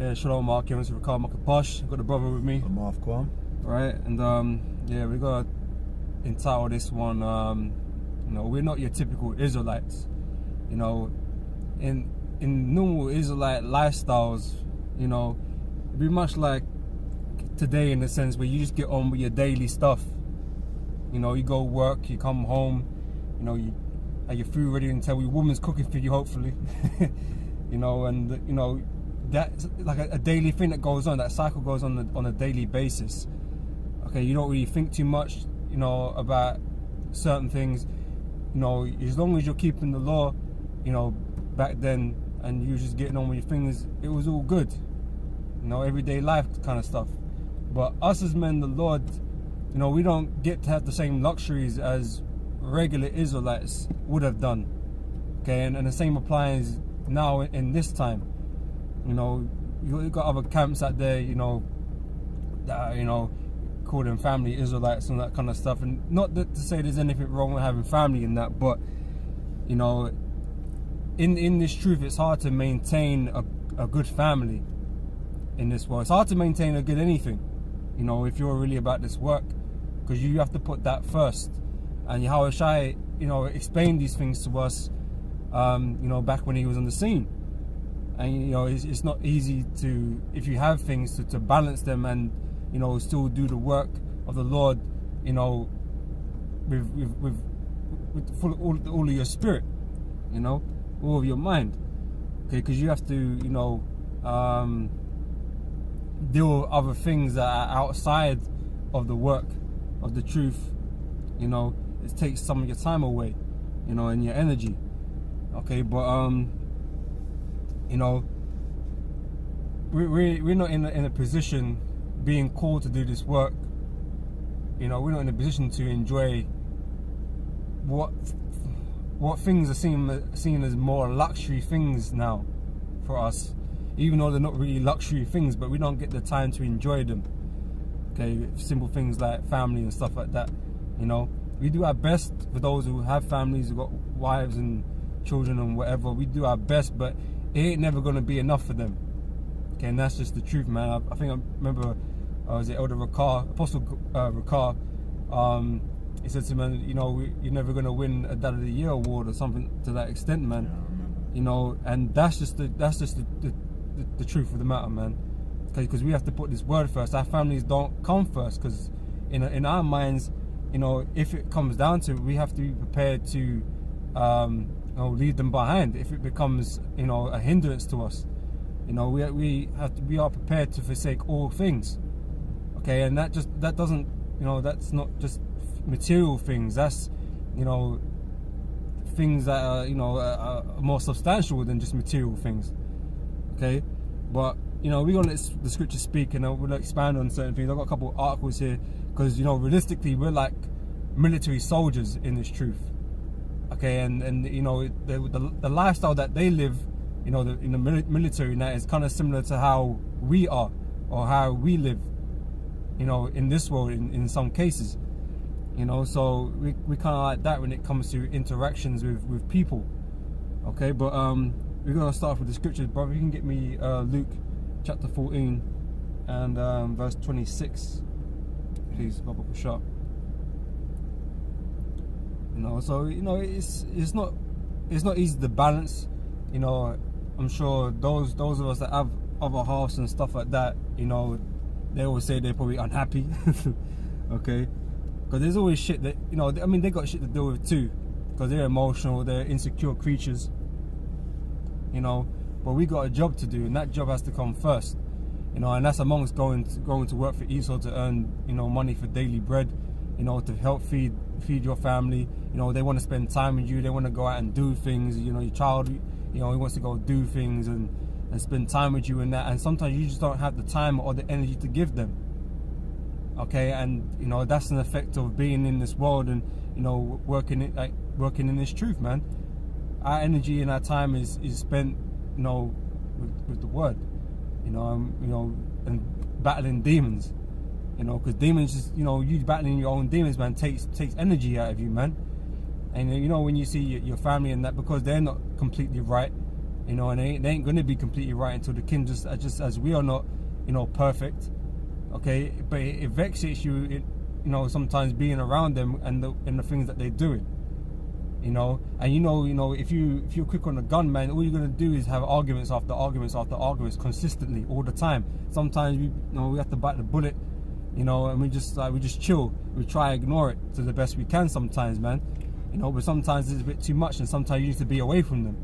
Yeah, shalom, Mark. Here with Ricard Makaposh. I've got the brother with me. I'm Mark Kwam. Right, and yeah, we got to entitle this one, you know, we're not your typical Israelites. You know, in normal Israelite lifestyles, you know, be much like today in the sense where you just get on with your daily stuff. You know, you go work, you come home, you know, you have your food ready until your woman's cooking for you, hopefully. You know, and you know, that's like a daily thing that goes on. That cycle goes on a daily basis. Okay, you don't really think too much, you know, about certain things. You know, as long as you're keeping the law, you know, back then, and you just getting on with your things, it was all good. You know, everyday life kind of stuff. But us as men, the Lord, you know, we don't get to have the same luxuries as regular Israelites would have done. Okay, and the same applies now in this time. You know, you've got other camps out there, you know, that are, you know, call them family Israelites and that kind of stuff. And not that to say there's anything wrong with having family in that, but, you know, in this truth, it's hard to maintain a good family in this world. It's hard to maintain a good anything, you know, if you're really about this work, because you have to put that first. And Yahweh Shai, you know, explained these things to us, you know, back when he was on the scene. And, you know, it's not easy to, if you have things, to balance them and, you know, still do the work of the Lord, you know, with all of your spirit, you know, all of your mind. Okay, because you have to, you know, deal with other things that are outside of the work of the truth. You know, it takes some of your time away, you know, and your energy. Okay, but you know, we're not in a position, being called to do this work. You know, we're not in a position to enjoy what things are seen as more luxury things now for us, even though they're not really luxury things, but we don't get the time to enjoy them. Okay, simple things like family and stuff like that. You know, we do our best for those who have families, who got wives and children and whatever. We do our best, but it ain't never going to be enough for them. Okay, and that's just the truth, man. I think I remember, was it Elder Ricard, Apostle Ricard, he said to me, you know, you're never going to win a Dad of the Year award or something to that extent, man. Yeah, you know, and that's just the truth of the matter, man. Okay, because we have to put this word first. Our families don't come first, because in our minds, you know, if it comes down to it, we have to be prepared to, you know, leave them behind if it becomes, you know, a hindrance to us. You know, we are prepared to forsake all things. Okay, and that doesn't, you know, that's not just material things. That's, you know, things that are, you know, are more substantial than just material things. Okay, but you know, we're gonna let the scripture speak, and we'll expand on certain things. I've got a couple of articles here because, you know, realistically, we're like military soldiers in this truth. Okay, and you know, the lifestyle that they live, you know, in the military now is kind of similar to how we are, or how we live, you know, in this world in some cases. You know, so we kind of like that when it comes to interactions with people. Okay, but we're gonna start with the scriptures, brother. You can get me Luke chapter 14 and verse 26, please, Baba Kushar. You know, so, you know, it's not easy to balance. You know, I'm sure those of us that have other halves and stuff like that, you know, they always say they're probably unhappy. Okay, because there's always shit that, you know, I mean, they got shit to deal with too, because they're emotional, they're insecure creatures. You know, but we got a job to do, and that job has to come first. You know, and that's amongst going to work for Esau to earn, you know, money for daily bread. You know, to help feed your family. You know, they want to spend time with you. They want to go out and do things. You know, your child, you know, he wants to go do things and spend time with you and that. And sometimes you just don't have the time or the energy to give them. Okay, and you know, that's an effect of being in this world and, you know, working in this truth, man. Our energy and our time is spent, you know, with the word. You know, and battling demons. You know, because demons, just, you know, you battling your own demons, man, takes energy out of you, man. And you know, when you see your family and that, because they're not completely right, you know, and they ain't going to be completely right until the king, just as we are not, you know, perfect, okay, but it vexates you, you know, sometimes being around them and the things that they're doing, you know, and you know, if you're quick on the gun, man, all you're going to do is have arguments after arguments after arguments consistently all the time. Sometimes we have to bite the bullet, you know, and we just chill, we try to ignore it to the best we can sometimes, man, you know, but sometimes it's a bit too much, and sometimes you need to be away from them,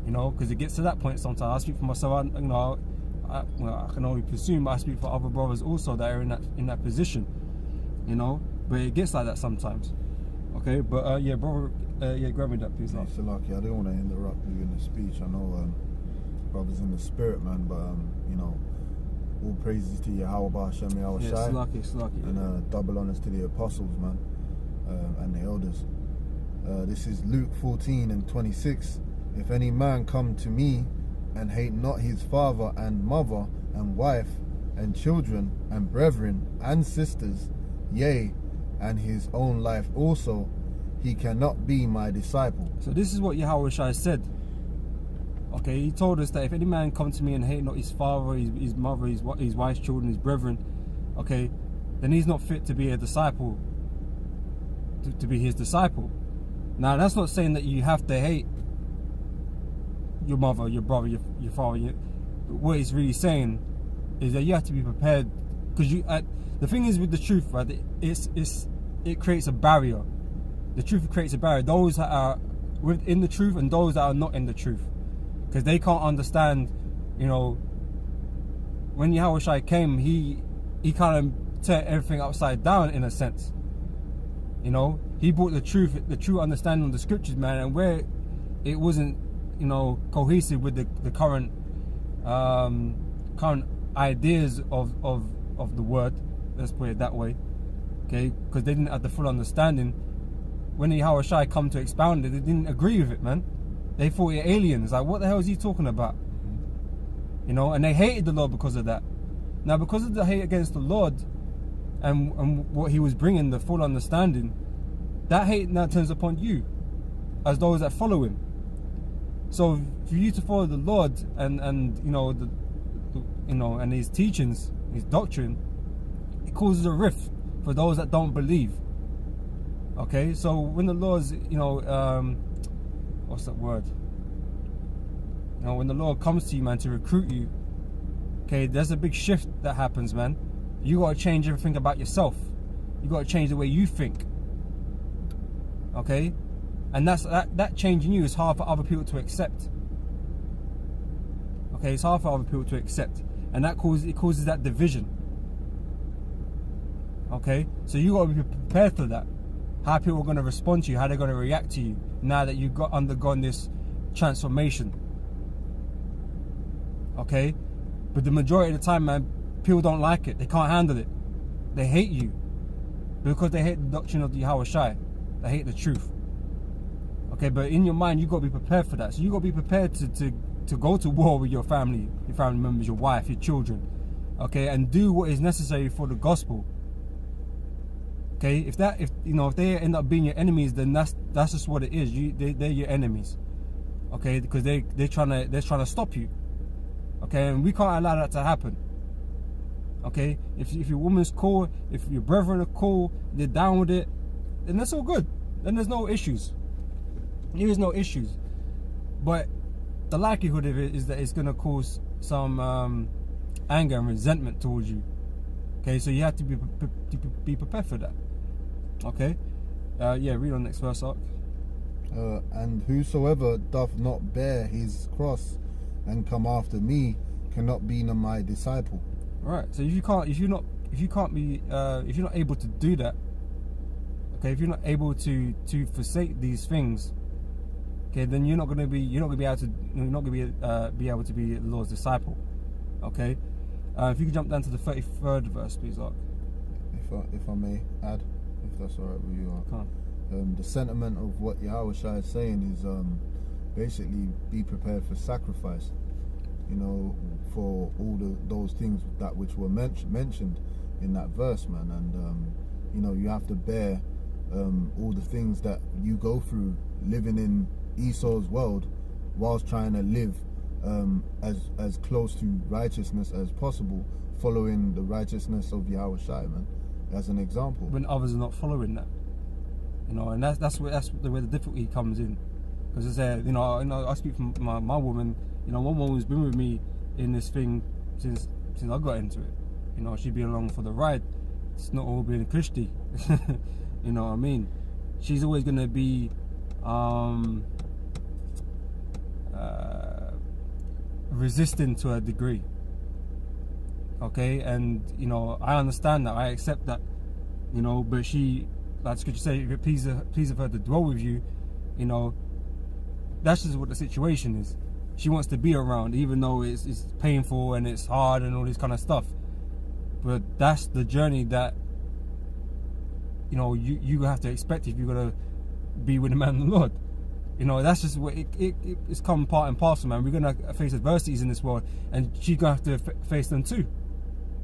you know, because it gets to that point sometimes. I speak for myself, you know, I can only presume, but I speak for other brothers also that are in that position, you know, but it gets like that sometimes. Okay, but yeah, brother, yeah, grab me that, please. Yeah, so lucky. I don't want to interrupt you in the speech. I know brothers in the spirit, man, but you know, all praises to Yahweh Hashem Yahweh Shai. Yeah, it's lucky. And double honors to the apostles, man, and the elders. This is Luke 14:26. If any man come to me and hate not his father and mother and wife and children and brethren and sisters, yea, and his own life also, he cannot be my disciple. So this is what Yahweh Shai said. Okay, he told us that if any man come to me and hate not his father, his mother, his wife's children, his brethren, okay, then he's not fit to be a disciple, to be his disciple. Now, that's not saying that you have to hate your mother, your brother, your father. What it's really saying is that you have to be prepared, because the thing is with the truth, right? It creates a barrier. The truth creates a barrier. Those that are within the truth and those that are not in the truth, because they can't understand. You know, when Yahweh Shai came, he kind of turned everything upside down in a sense. You know, he brought the true understanding of the scriptures, man, and where it wasn't, you know, cohesive with the current ideas of the word, let's put it that way, okay, because they didn't have the full understanding. When the Yahweh Shai come to expound it, they didn't agree with it, man. They thought you're aliens, like, what the hell is he talking about? You know, and they hated the Lord because of that. Now, because of the hate against the Lord and what he was bringing, the full understanding, that hate now turns upon you as those that follow him. So for you to follow the Lord and you know, and his teachings, his doctrine, it causes a rift for those that don't believe. Okay, so when the Lord's, you know, what's that word? You know, when the Lord comes to you, man, to recruit you, okay, there's a big shift that happens, man. You got to change everything about yourself. You got to change the way you think. Okay, and that change in you is hard for other people to accept. Okay, it's hard for other people to accept, and it causes that division. Okay, so you got to be prepared for that. How people are going to respond to you, how they're going to react to you now that you've undergone this transformation. Okay, but the majority of the time, man, people don't like it. They can't handle it. They hate you because they hate the doctrine of the Yahweh Shai. They hate the truth. Okay, but in your mind, you got to be prepared for that. So you got to be prepared to go to war with your family members, your wife, your children. Okay, and do what is necessary for the gospel. Okay, if they end up being your enemies, then that's just what it is. They're your enemies. Okay, because they're trying to stop you. Okay, and we can't allow that to happen. Okay, if your woman's cool, if your brethren are cool, they're down with it, then that's all good. Then there's no issues. There is no issues. But the likelihood of it is that it's going to cause some anger and resentment towards you. Okay, so you have to be prepared for that. Okay, yeah, read on the next verse, Ark. And whosoever doth not bear his cross and come after me cannot be my disciple. Right. So if you're not able to do that, okay, if you're not able to forsake these things, okay, then you're not going to be able to be the Lord's disciple. Okay. If you could jump down to the 33rd verse, please, Ark. If I may add, if that's all right with you, the sentiment of what Yahweh Shai is saying is basically be prepared for sacrifice. You know, for all those things that which were mentioned in that verse, man, and you know, you have to bear all the things that you go through living in Esau's world, whilst trying to live as close to righteousness as possible, following the righteousness of Yahweh Shai, man, as an example. When others are not following that, you know, and that's where the difficulty comes in. Because I say, you know, I speak from my woman. You know, one woman's been with me in this thing since I got into it. You know, she'd be along for the ride. It's not all being Christy. You know what I mean? She's always gonna be resisting to a degree. Okay, and you know, I understand that, I accept that, you know, but she, like Scripture say, if it pleases her to dwell with you, you know, that's just what the situation is. She wants to be around, even though it's painful and it's hard and all this kind of stuff. But that's the journey that, you know, you have to expect if you're gonna be with the man of the Lord. You know, that's just what it's come part and parcel, man. We're gonna face adversities in this world, and she's gonna have to face them too.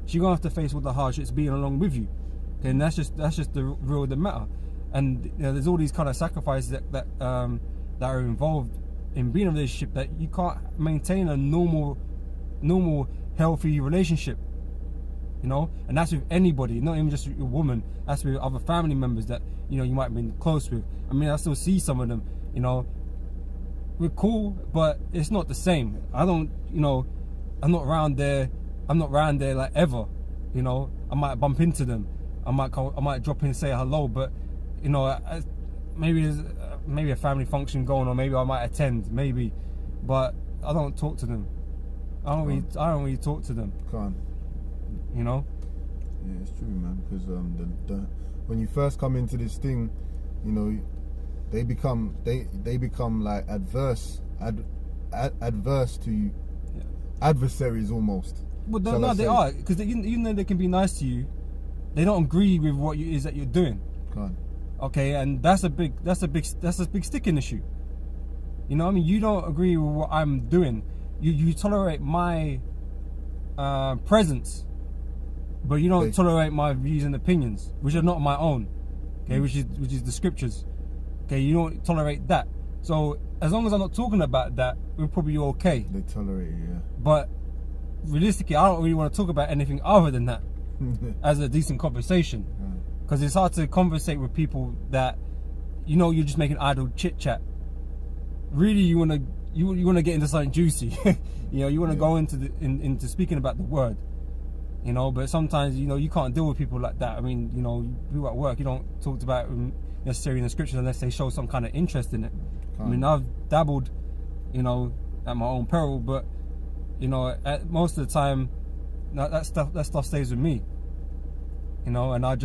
She's gonna have to face all the hardships being along with you. Okay, and that's just the real the matter. And you know, there's all these kind of sacrifices that are involved in being in a relationship, that you can't maintain a normal healthy relationship. You know, and that's with anybody, not even just your woman. That's with other family members that, you know, you might have been close with. I mean, I still see some of them. You know, we're cool, but it's not the same. I don't, you know, I'm not around there like ever. You know, I might bump into them. I might drop in and say hello, but you know, maybe there's maybe a family function going on. Maybe I might attend, maybe, but I don't talk to them. I don't really talk to them. Can't. You know. Yeah, it's true, man. Because when you first come into this thing, you know, they become like adverse to you, yeah. Adversaries almost. Well, no, they are, because even though they can be nice to you, they don't agree with what it is that you're doing. Can't. Okay, and that's a big sticking issue. You know what I mean? You don't agree with what I'm doing. You tolerate my presence, but you don't tolerate my views and opinions, which are not my own. Okay, which is the scriptures. Okay, you don't tolerate that. So as long as I'm not talking about that, we're probably okay. They tolerate it, yeah. But realistically, I don't really want to talk about anything other than that as a decent conversation. Because it's hard to conversate with people that, you know, you're just making idle chit chat. Really, you want to get into something juicy. You know, you want to go into speaking about the word. You know, but sometimes, you know, you can't deal with people like that. I mean, you know, people at work, you don't talk about necessarily in the scriptures unless they show some kind of interest in it. I mean, I've dabbled, you know, at my own peril, but you know, most of the time, that stuff stays with me. You know, and I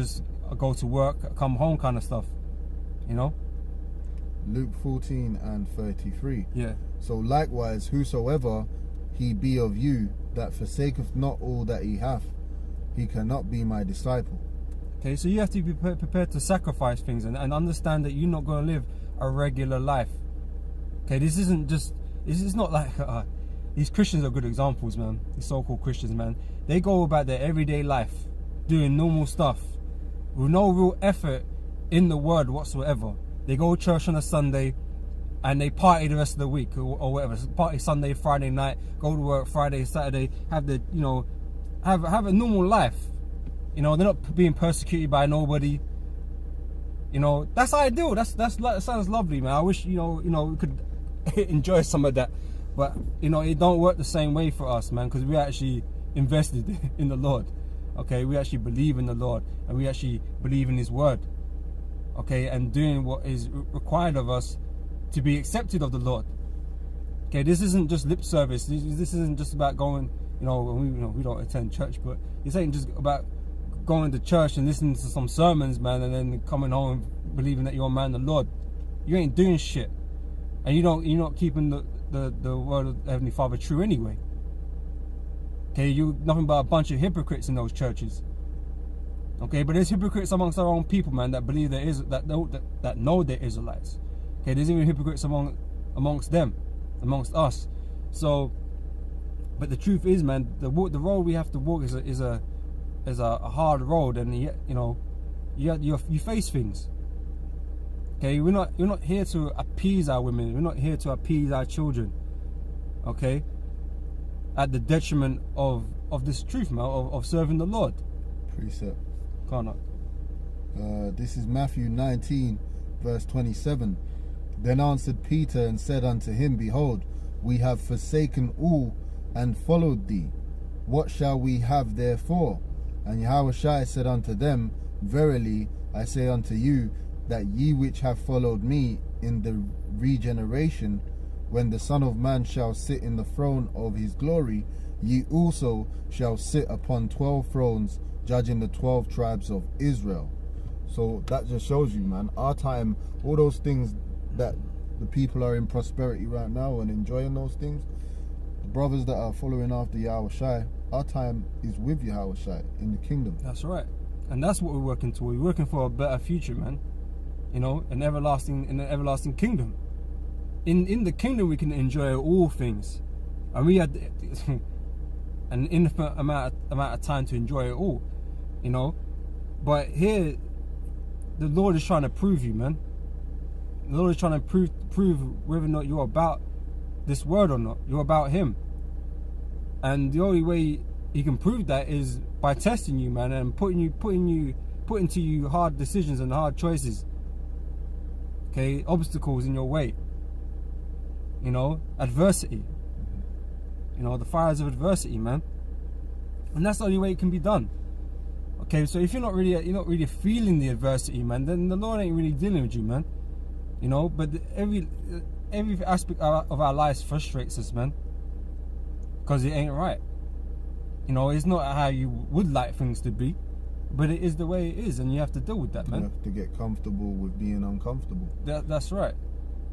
go to work, come home, kind of stuff. You know. Luke 14:33. Yeah. So likewise, whosoever he be of you that forsaketh not all that he hath, he cannot be my disciple. Okay, so you have to be prepared to sacrifice things and understand that you're not going to live a regular life. Okay, this is not like these Christians are good examples, man. These so-called Christians, man. They go about their everyday life doing normal stuff with no real effort in the word whatsoever. They go to church on a Sunday and they party the rest of the week or whatever. Party Sunday, Friday night, go to work Friday, Saturday, have a normal life. You know, they're not being persecuted by nobody. You know, that's ideal. That sounds lovely, man. I wish, you know, we could enjoy some of that. But, you know, it don't work the same way for us, man, because we actually invested in the Lord. Okay, we actually believe in the Lord and we actually believe in His word. Okay, and doing what is required of us to be accepted of the Lord. Okay, this isn't just lip service. This isn't just about going, you know, we don't attend church, but this ain't just about going to church and listening to some sermons, man, and then coming home believing that you're a man of the Lord. You ain't doing shit, and you're not keeping the word of the Heavenly Father true anyway. Okay, you're nothing but a bunch of hypocrites in those churches. Okay, but there's hypocrites amongst our own people, man, that believe that know they're Israelites. Okay, there's even hypocrites amongst them, amongst us. So, but the truth is, man, the road we have to walk is a hard road, and you know, you face things. Okay, Okay, we're not here to appease our women. We're not here to appease our children. Okay, at the detriment of this truth, man, of serving the Lord. Precept. Can't. This is Matthew 19, verse 27. Then answered Peter and said unto him, Behold, we have forsaken all and followed thee. What shall we have therefore? And Yahushua said unto them, Verily I say unto you, that ye which have followed me in the regeneration, when the Son of Man shall sit in the throne of his glory, ye also shall sit upon 12 thrones, judging the 12 tribes of Israel. So that just shows you, man, our time, all those things that the people are in prosperity right now and enjoying those things, the brothers that are following after Yahushua, our time is with Yahushua in the kingdom. That's right. And that's what we're working toward. We're working for a better future, man. You know, in an everlasting kingdom. In the kingdom we can enjoy all things. And we had an infinite amount of time to enjoy it all. You know? But here the Lord is trying to prove you, man. The Lord is trying to prove whether or not you're about this word or not. You're about him. And the only way he can prove that is by testing you, man, and putting to you hard decisions and hard choices. Okay, obstacles in your way. You know, adversity. You know, the fires of adversity, man. And that's the only way it can be done. Okay, so if you're not really feeling the adversity, man, then the Lord ain't really dealing with you, man. You know, but every aspect of our lives frustrates us, man, because it ain't right. You know, it's not how you would like things to be, but it is the way it is, and you have to deal with that, man. You have to get comfortable with being uncomfortable. That's right.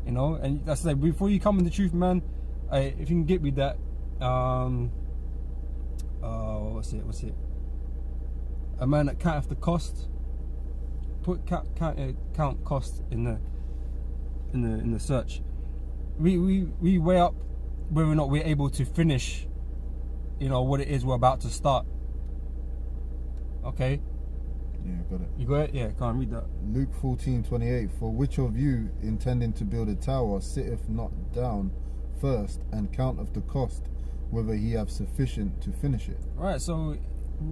You know, and that's like, before you come in the truth, man, if you can get me that, what's it? A man that counteth the cost. Put count cost in the search. We weigh up whether or not we're able to finish, you know, what it is we're about to start. Okay? Yeah, got it. You got it? Yeah, can't read that. Luke 14:28. For which of you, intending to build a tower, sitteth not down first and counteth the cost, whether he have sufficient to finish it? Right, so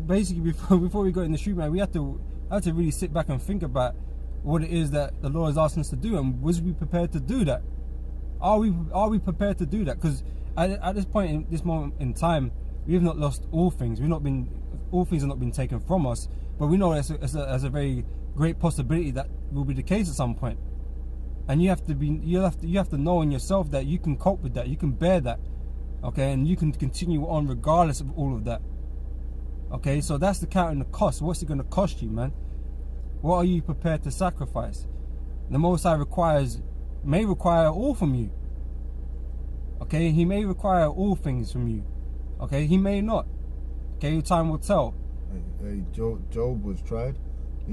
basically before we go in the street, man, we have to really sit back and think about what it is that the Lord is asking us to do, and was we prepared to do that? Are we prepared to do that? Because at this point, in this moment in time, we have not lost all things. All things have not been taken from us, but we know there's a very great possibility that will be the case at some point. And you have to know in yourself that you can cope with that, you can bear that, okay, and you can continue on regardless of all of that. Okay, so that's the counting the cost. What's it going to cost you, man? What are you prepared to sacrifice? The Most High may require all from you. Okay, he may require all things from you. Okay, he may not. Okay, time will tell. Hey, Job was tried.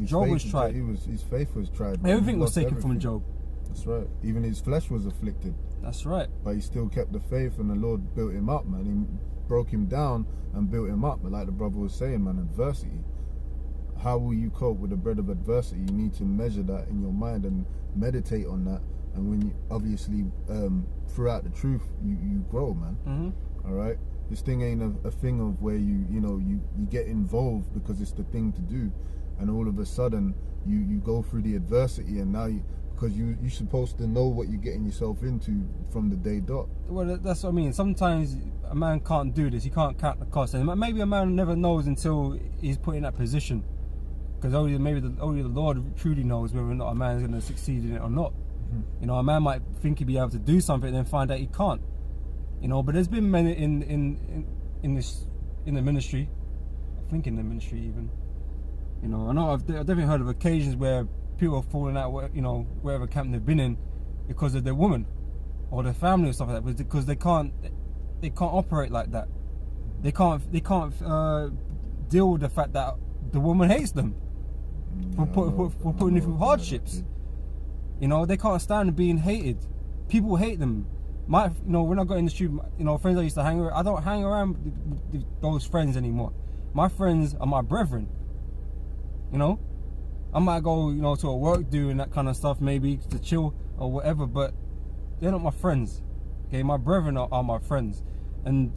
Job was tried. His faith was tried. Everything was taken from Job. That's right. Even his flesh was afflicted. That's right. But he still kept the faith, and the Lord built him up, man. He broke him down and built him up. But like the brother was saying, man, adversity. How will you cope with the bread of adversity? You need to measure that in your mind and meditate on that. And when you obviously throughout the truth, you grow, man. Mm-hmm. All right. This thing ain't a thing of where you get involved because it's the thing to do, and all of a sudden you go through the adversity, and now because you're supposed to know what you're getting yourself into from the day dot. Well, that's what I mean. Sometimes a man can't do this. He can't count the cost, and maybe a man never knows until he's put in that position, because only the Lord truly knows whether or not a man is going to succeed in it or not. Mm-hmm. You know, a man might think he'd be able to do something and then find out he can't. You know, but there's been men in the ministry, I think in the ministry even. You know, I know I've definitely heard of occasions where people are falling out, you know, wherever camp they've been in, because of their woman or their family or stuff like that, because they can't operate like that. They can't deal with the fact that the woman hates them for putting them through hardships. You know, they can't stand being hated. People hate them. When I got in the street, you know, friends I used to hang around, I don't hang around with those friends anymore. My friends are my brethren. You know, I might go, to a work doing that kind of stuff, maybe to chill or whatever, but they're not my friends. Okay, my brethren are my friends. And,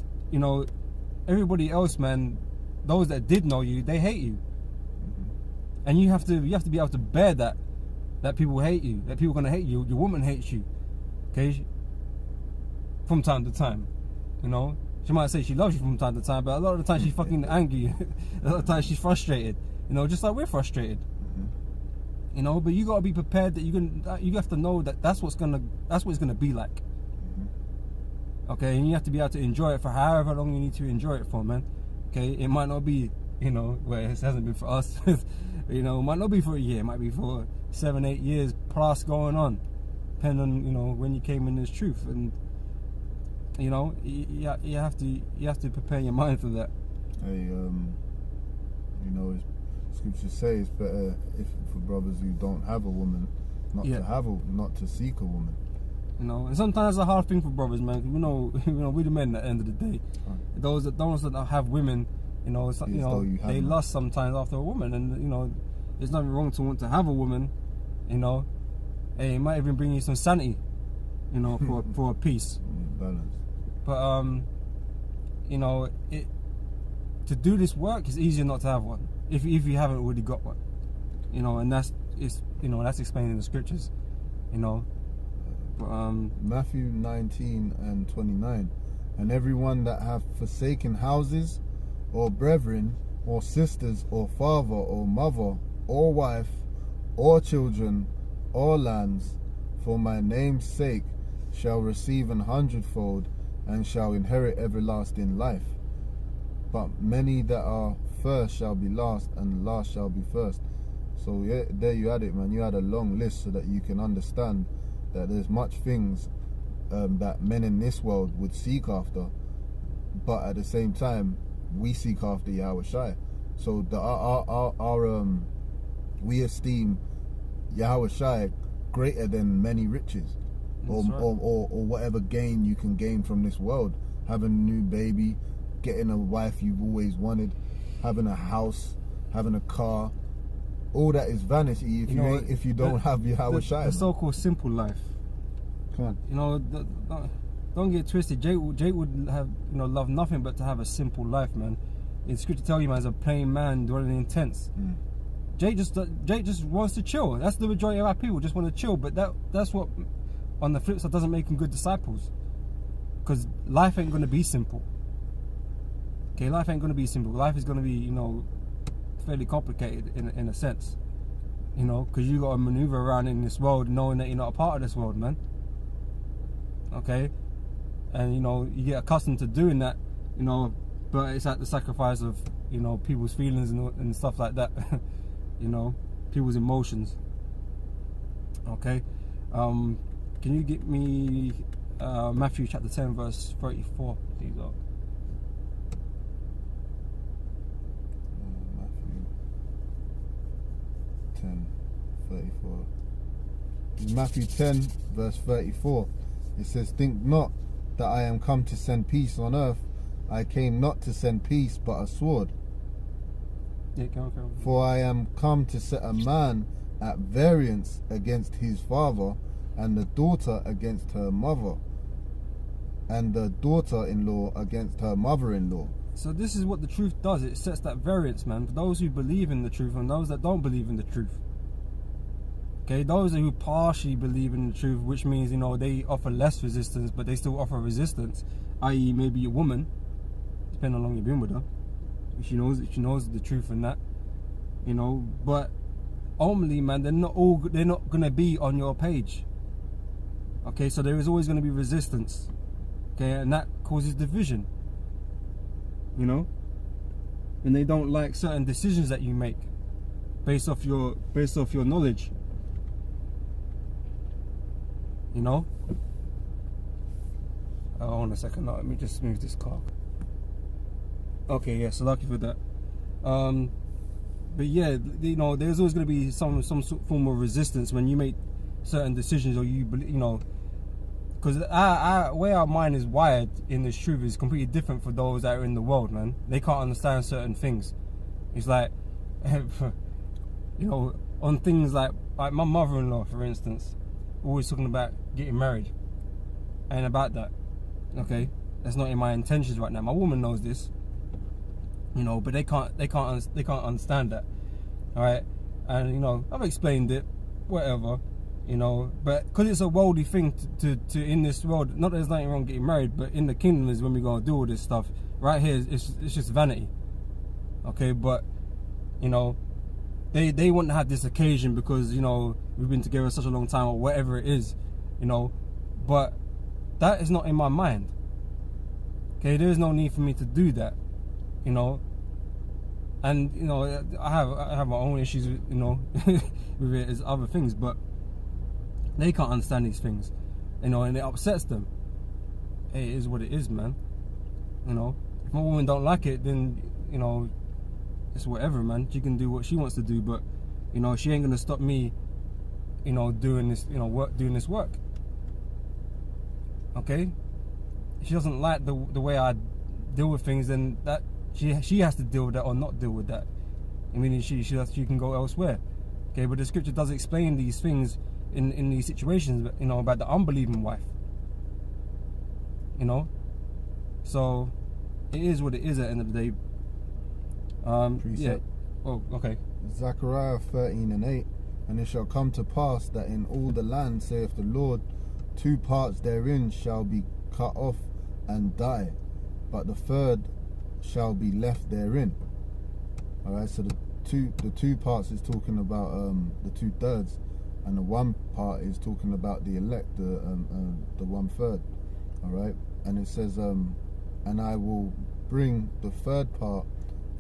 everybody else, man, those that did know you, they hate you. And you have to be able to bear that people hate you, that people are gonna hate you. Your woman hates you, okay? From time to time, She might say she loves you from time to time, but a lot of the time she's fucking angry. A lot of the time she's frustrated, just like we're frustrated. But you gotta be prepared that you have to know that that's what it's gonna be like. Okay, and you have to be able to enjoy it for however long you need to enjoy it for, man. Okay, it might not be, where it hasn't been for us. It might not be for a year. It might be for 7-8 years plus going on, depending on when you came in this truth. And you have to prepare your mind for that. Hey, scriptures say it's better if for brothers who don't have a woman, not to seek a woman. And sometimes it's a hard thing for brothers, man. We the men at the end of the day. Right. Those that don't have women, they lust sometimes after a woman, and there's nothing wrong to want to have a woman. Hey, it might even bring you some sanity, for a peace. Balance. But to do this work, it's easier not to have one if you haven't already got one. And that's explained in the scriptures. Matthew 19:29, and everyone that hath forsaken houses, or brethren, or sisters, or father, or mother, or wife, or children, or lands, for my name's sake, shall receive 100-fold, and shall inherit everlasting life. But many that are first shall be last, and last shall be first. So yeah, there you had it, man. You had a long list so that you can understand that there's much things that men in this world would seek after, but at the same time we seek after Yahweh Shai. So we esteem Yahweh Shai greater than many riches, or whatever gain you can gain from this world. Having a new baby, getting a wife you've always wanted, having a house, having a car. All that is vanity if you don't have Yahweh Shai. The so-called simple life. Come on. Don't get twisted. Jake would have love nothing but to have a simple life, man. In scripture tell you, man, as a plain man dwelling in tents. Jake just wants to chill. That's the majority of our people, just want to chill. But that's what, on the flip side, doesn't make them good disciples. Because life ain't gonna be simple. Okay, life ain't gonna be simple. Life is gonna be fairly complicated in a sense, because you got to maneuver around in this world knowing that you're not a part of this world, man. Okay, and you get accustomed to doing that, but it's at the sacrifice of people's feelings and stuff like that. People's emotions. Okay, can you get me Matthew chapter 10 verse 34, please? Matthew 10 verse 34, it says, think not that I am come to send peace on earth. I came not to send peace but a sword. For I am come to set a man at variance against his father, and the daughter against her mother, and the daughter-in-law against her mother-in-law. So this is what the truth does. It sets that variance, man, for those who believe in the truth and those that don't believe in the truth. Okay, those who partially believe in the truth, which means they offer less resistance, but they still offer resistance, i.e. maybe a woman, depending on how long you've been with her, if she knows the truth and that, but ultimately, man, they're not gonna be on your page. Okay, so there is always gonna be resistance. Okay, and that causes division. And they don't like certain decisions that you make based off your knowledge. Hold on a second. Let me just move this car. Okay, yeah, so lucky for that. But yeah, there's always going to be some form of resistance when you make certain decisions, or because the way our mind is wired in this truth is completely different for those that are in the world, man. They can't understand certain things. It's like, on things like my mother-in-law, for instance, always talking about getting married, and about that. Okay, that's not in my intentions right now. My woman knows this, you know, but they can't understand that. All right, and you know, I've explained it, whatever, you know, but because it's a worldly thing to in this world. Not that there's nothing wrong getting married, but in the kingdom is when we're gonna do all this stuff. Right here, it's just vanity. Okay, but you know, they want to have this occasion because, you know, we've been together such a long time or whatever it is, you know, but that is not in my mind. Okay, there is no need for me to do that, you know. And you know, I have my own issues with, you know, with it as other things, but they can't understand these things, you know, and it upsets them. Hey, it is what it is, man. You know, if my woman don't like it, then, you know, it's whatever, man. She can do what she wants to do, but you know, she ain't gonna stop me, you know, doing this, you know, doing this work. Okay, if she doesn't like the way I deal with things, then that she has to deal with that or not deal with that. I mean, she can go elsewhere. Okay, but the scripture does explain these things in these situations, you know, about the unbelieving wife. You know, so it is what it is at the end of the day. Yeah. Oh, okay. Zechariah 13:8, and it shall come to pass that in all the land, saith the Lord, 2 parts therein shall be cut off and die, but the third shall be left therein. All right. So the two parts is talking about the 2/3, and the 1 part is talking about the elect, the 1/3. All right. And it says, and I will bring the third part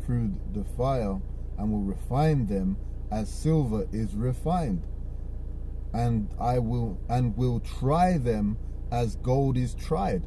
through the fire, and will refine them as silver is refined, and will try them as gold is tried.